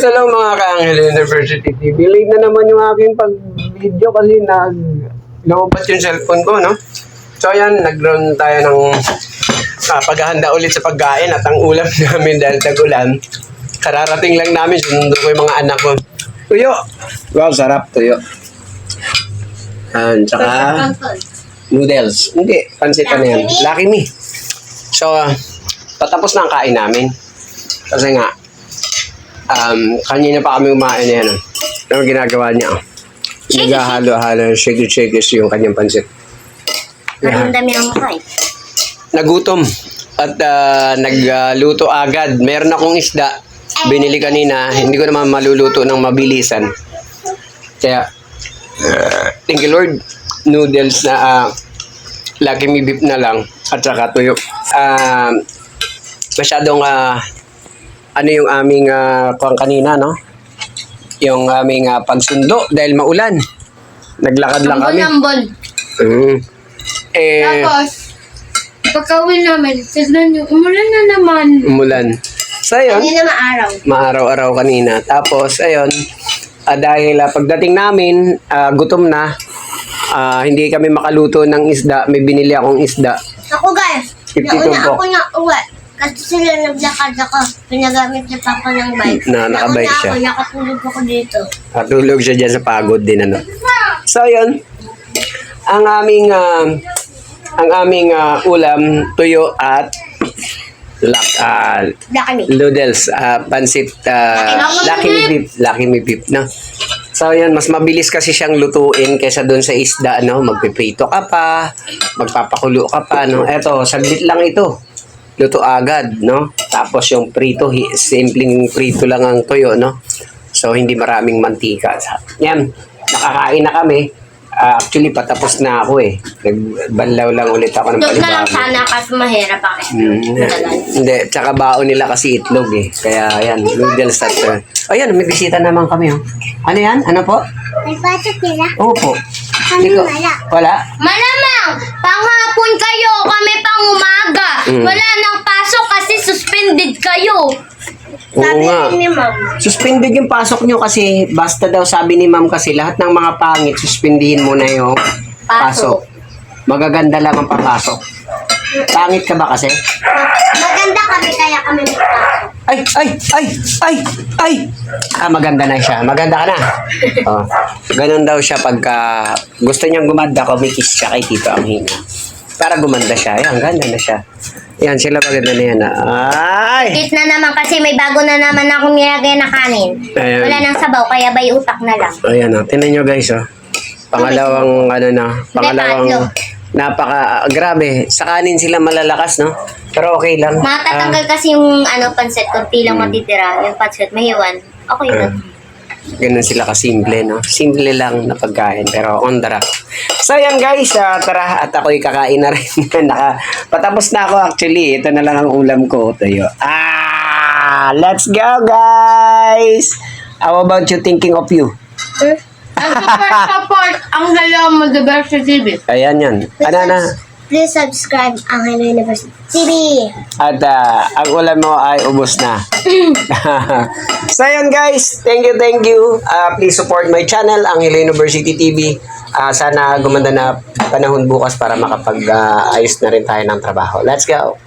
Hello mga ka-Angel University TV. Late na naman yung aking pag-video kasi nag-lobat yung cellphone ko, no? So ayan, nag-run tayo ng paghahanda ulit sa pagkain at ang ulam namin dahil tag-ulan. Kararating lang namin, sundo ko yung mga anak ko. Tuyo! Wow, sarap, tuyo. Tsaka noodles. Hindi, pansit pa na yan. Lucky Me. So, patapos na ang kain namin. Kasi nga, kanina pa kami umain na yan. Ano ginagawa niya? Naghahalo-halo, shake-shake yung kanyang pansit. Ang dami ang makain. Nagutom at nagluto agad. Meron akong isda. Binili kanina. Hindi ko naman maluluto ng mabilisan. Kaya, thank you Lord. Noodles na Lucky Me beef na lang. At saka tuyo. Masyadong ano yung aming kuwang kanina, no? Yung aming pagsundo dahil maulan. Naglakad lang kami. Ambon. Tapos, pagka-uwi namin, tignan nyo, umulan na naman. Umulan. So, ayun. Kanina maaraw. Maaraw-araw kanina. Tapos, ayun, dahil pagdating namin, gutom na, hindi kami makaluto ng isda. May binili akong isda. Ako guys, 52 nauna po. ako na uwi. Kasi sila naglakad ako. Pinagamit niya pa ako ng bike. Nakabike siya. Nakatulog ako dito. Natulog siya dyan sa pagod din, ano. So, ayun. Ang aming ulam, tuyo at noodles, pansit, Lucky Me beef, no? So, yan, mas mabilis kasi siyang lutuin kaysa doon sa isda, no? Magpiprito ka pa, magpapakulo ka pa, no? Eto, saglit lang ito. Luto agad, no? Tapos yung prito, simpleng prito lang ang tuyo, no? So, hindi maraming mantika. Yan, nakakain na kami. Actually, patapos na ako eh. Nagbanlaw lang ulit ako ng Doon na lang panibago. sana kasi mahirap ako. Hindi, tsaka baon nila kasi itlog eh. Kaya yan, noodles at... Ayan, may bisita naman kami oh. Ano yan? Ano po? May pasok nila? Opo. Kami wala. Wala? Malamang! Panghapon kayo, kami pang umaga. Wala nang pasok kasi suspended kayo. Oo nga. Ni Ma'am. Suspended yung pasok nyo kasi basta daw sabi ni ma'am kasi lahat ng mga pangit, suspendihin mo na yung pasok. Magaganda lang ang papasok. Pangit ka ba kasi? Maganda kami kaya kami may pasok. Maganda na siya. Maganda ka na. Oh. Ganun daw siya pagka gusto niyang gumanda, kumikis siya kay Tito ang hinga. Para gumanda siya. Ayan, ganda na siya. Yan, sila maganda na yan. Ay! Hit na naman kasi may bago na naman akong nilagay na kanin. Ayan. Wala nang sabaw kaya bay utak na lang. Ayan, tinan nyo guys. Oh. Pangalawang, pangalawang, grabe. Sa kanin sila malalakas, no? Pero okay lang. Matatanggal kasi yung pansit, konti lang matitira. Yung pansit, mahiwan. Okay lang. Ganun sila kasimple, no? Simple lang na pagkain, pero on the rock. So, yan guys, tara, at ako'y kakain na rin. Patapos na ako actually. Ito na lang ang ulam ko, tuyo. Let's go guys! How about you thinking of you? Support ang Hello University TV. Ayan yan. Please subscribe ang Hello University TV. At ang ulam mo ay ubos na. So yun guys, thank you. Please support my channel, ang Hello University TV. Sana gumanda na panahon bukas para makapag-ayos na rin tayo ng trabaho. Let's go!